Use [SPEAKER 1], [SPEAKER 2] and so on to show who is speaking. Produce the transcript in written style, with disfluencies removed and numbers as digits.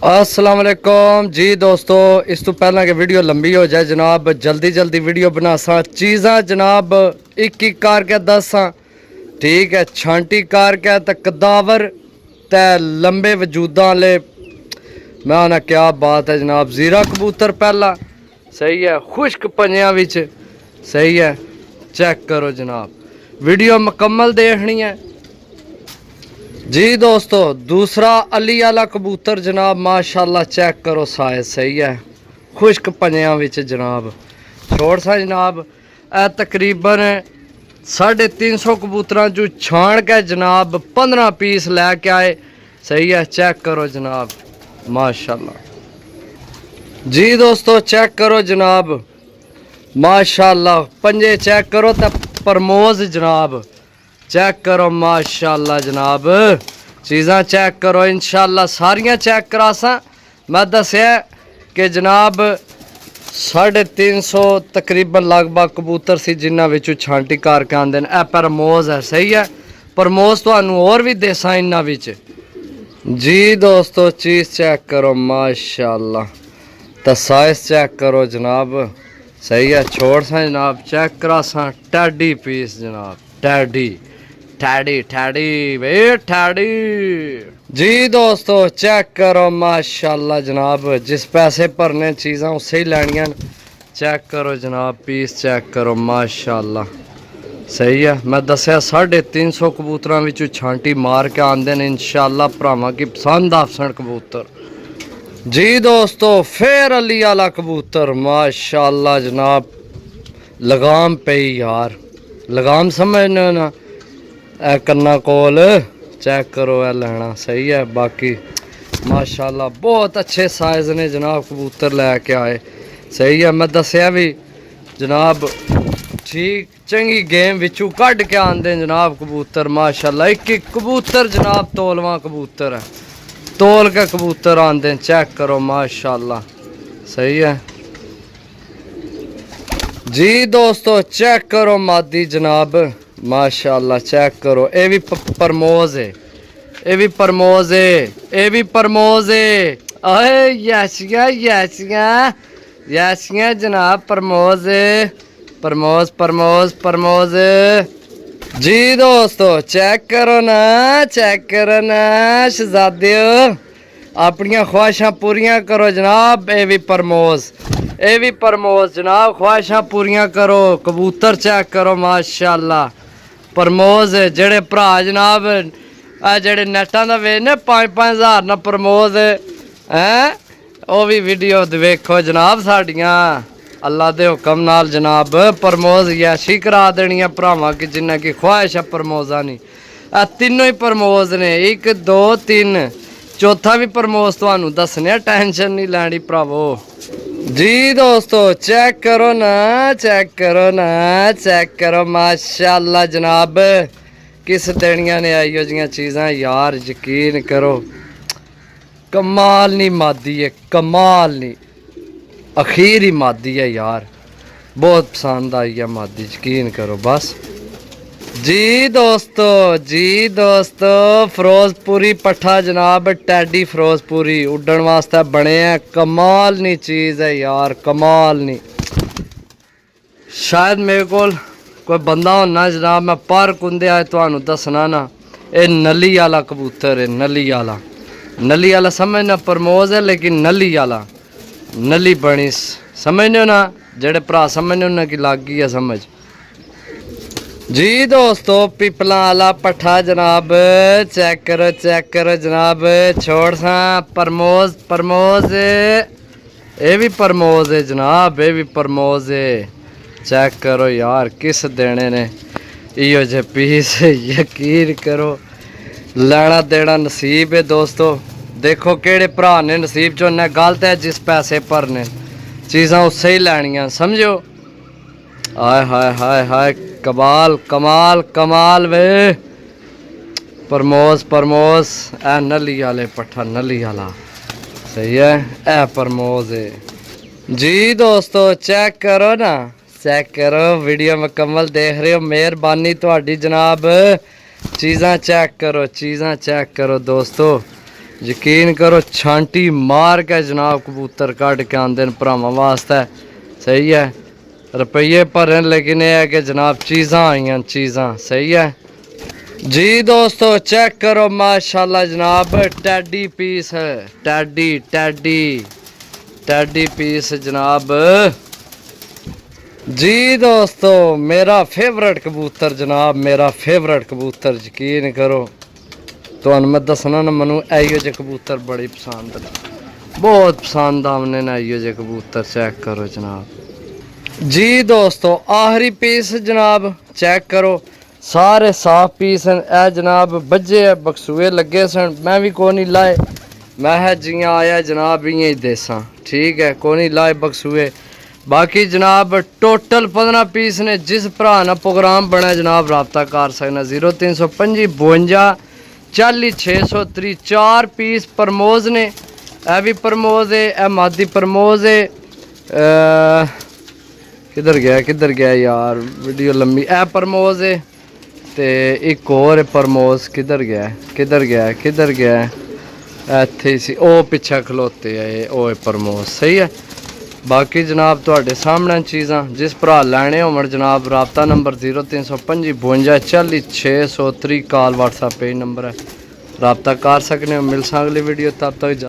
[SPEAKER 1] अस्सलाम वालेकुम जी दोस्तों। इस तो पहला कि वीडियो लंबी हो जाए जनाब, जल्दी जल्दी वीडियो बनासा। चीज़ा जनाब एक एक करके दसा, ठीक है। छांटी करके तो कदावर ते लंबे वजूदा वाले मैं आना, क्या बात है जनाब। जीरा कबूतर पहला सही है, खुश्क पंजियां विच सही है। चेक करो जनाब, वीडियो मुकम्मल देखनी है जी दोस्तों। दूसरा अली वाला कबूतर जनाब, माशाल्लाह चेक करो साइज सही है, खुश्क पंजियां विच जनाब। छोड़ सा जनाब ए तकरीबन 350 कबूतर चू छाण के जनाब 15 पीस लैके आए सही है। चेक करो जनाब माशाल्लाह जी दोस्तों, चेक करो जनाब माशाल्लाह। पंजे चेक करो तो परमोज जनाब, चेक करो माशाल्लाह जनाब। चीज़ां चेक करो, इंशाल्लाह सारियां चेक करासा। मैं दसिया कि जनाब 350 तकरीबन लगभग कबूतर सी जिन्हां विचों छांटी करके आंदे ने। परमोज है सही है, परमोज तुहानूं होर भी देसां इन्हां विच जी दोस्तों। चीज़ चेक करो माशाल्लाह, तो साइज चेक करो जनाब सही है। छोड़ सा जनाब, चेक करासा टैडी पीस जनाब, टैडी ठैडी ठैडी वे ठैडी जी दोस्तों। चेक करो माशाल्लाह जनाब, जिस पैसे भरने चीज़ां उससे ही लैनियां। चेक करो जनाब, पीस चेक करो माशाल्लाह सही है। मैं दसिया 350 कबूतरां विचों छांटी मार के आंदे ने, इंशाल्लाह भरावां की पसंद आसन कबूतर जी दोस्तों। फिर अली वाला कबूतर माशाल्लाह जनाब, लगाम पे यार, लगाम समझने ना कन्ना कोल। चेक करो है लेना सही है। बाकी माशाल्लाह बहुत अच्छे साइज ने जनाब, कबूतर लैके आए सही है। मैं दसिया भी जनाब ठीक चंगी गेम विचू कढ़ के आंदे जनाब कबूतर माशाल्लाह। एक एक कबूतर जनाब तोलवा कबूतर है, तोल के कबूतर आंदे। चेक करो माशाल्लाह सही है जी दोस्तों। चेक करो मादी जनाब माशाल्लाह, चेक करो। ये भी परमोज है, ये भी परमोज है, ये भी परमोज है। अरे यसिया यसिया यसिया जनाब, परमोज है, परमोज परमोज परमोज जी दोस्तों। चेक करो ना, चेक करो ना शहजादियों, अपनियां ख्वाहिशां पूरियां करो जनाब। ये भी परमोज, ये भी परमोज जनाब, ख्वाहिशां पूरियां करो। कबूतर चेक करो माशाल्लाह परमोज। जेड़े भरा जनाब आ जेड़े नेटां दा वेचने 5-5 हज़ार ना परमोज हैं, वो भी वीडियो वेखो जनाब साड़ियां अल्लाह दे हुक्म नाल जनाब। परमोज यैशी करा देनी है भरावां की जिन्ना की ख्वाहिश है परमोजा नी। आ तीनों ही परमोज ने, 1 2 3 चौथा भी परमोज तुहानू दसने, टेंशन नहीं लैनी भरावो जी दोस्तों। चेक करो ना, चेक करो ना, चेक करो माशाल्लाह जनाब। किस देनिया ने आई जियां चीज़ां यार, यकीन करो कमाल नहीं मादी है, कमाल नहीं, अखीर ही मादी है यार। बहुत पसंद आई है मादी, यकीन करो बस जी दोस्तों। जी दोस्तों, फिरोजपुरी पट्ठा जनाब, टैडी फिरोजपुरी उड्डण वास्ते बने हैं। कमाल नी चीज़ है यार, कमाल नी। शायद मेरे को कोई बंदा होना जनाब, मैं पर कुंदे आए तो दसना ना। ये नली वाला कबूतर है, नली वाला, नली वाला समझना परमोज है लेकिन नली वाला, नली बनी समझने ना, जेड़े भरा समझने उन्हें की लग गई है समझ जी दोस्तों। पिपला वाला पट्ठा जनाब, चेक करो जनाब। छोड़ सा परमोज, परमोज ये भी परमोज है जनाब, ये भी परमोज है। चेक करो यार, किस देने ने इो जे पीस, यकीन करो लेना देना नसीब है दोस्तों। देखो केड़े भरा ने नसीब चो ने, गलत है जिस पैसे भरने चीज़ां उससे ही लैनियां समझो। हाय हाय हाय हाय, कमाल कमाल कमाल वे। परमोज परमोज ए नली वाले पट्ठा, नली वाला सही है, ए परमोज है जी दोस्तों। चेक करो ना, चेक करो, वीडियो मुकम्मल देख रहे हो, मेहरबानी तुहाडी जनाब। चीज़ां चेक करो, चीज़ां चेक करो दोस्तों, यकीन करो छांटी मार के जनाब कबूतर कट के आंदे भरावां वास्ते सही है रुपये भरन लेकिन यह है कि जनाब चीज़ां आईयां चीज़ां सही है जी दोस्तों चेक करो माशाल्लाह जनाब टैडी पीस है टैडी टैडी टैडी पीस जनाब जी दोस्तों मेरा फेवरेट कबूतर जनाब मेरा फेवरेट कबूतर यकीन करो तो मैं दसना ना मनु आइयो जे कबूतर बड़ी पसंद बहुत पसंद आमने ना आइयो जे कबूतर चेक करो जनाब जी दोस्तों आखिरी पीस जनाब चेक करो सारे साफ पीस हैं ए जनाब बज्जे बक्सूए लगे सन मैं भी को नहीं लाए मैं है जियां आया जनाब इयां ही देसा ठीक है को नहीं लाए बक्सूए बाकी जनाब टोटल 15 पीस ने जिस भरा ना प्रोग्राम बना जनाब रबता कर सकना 0325 52 40 630 4 पीस प्रमोज ने ए भी प्रमोज है ए मादी प्रमोज है किधर गया यार वीडियो लंबी ए प्रमोज है ते एक और प्रमोज किधर गया इत्थे सी ओ पिछे खलोते है ओ प्रमोज सही है बाकी जनाब तुहाडे सामने चीज़ां जिस भरा लैने होवन जनाब राबता नंबर 0325 52 40 630 कॉल व्हाट्सएप पे नंबर है राबता कर सकने हो मिल सा अगली वीडियो तब तक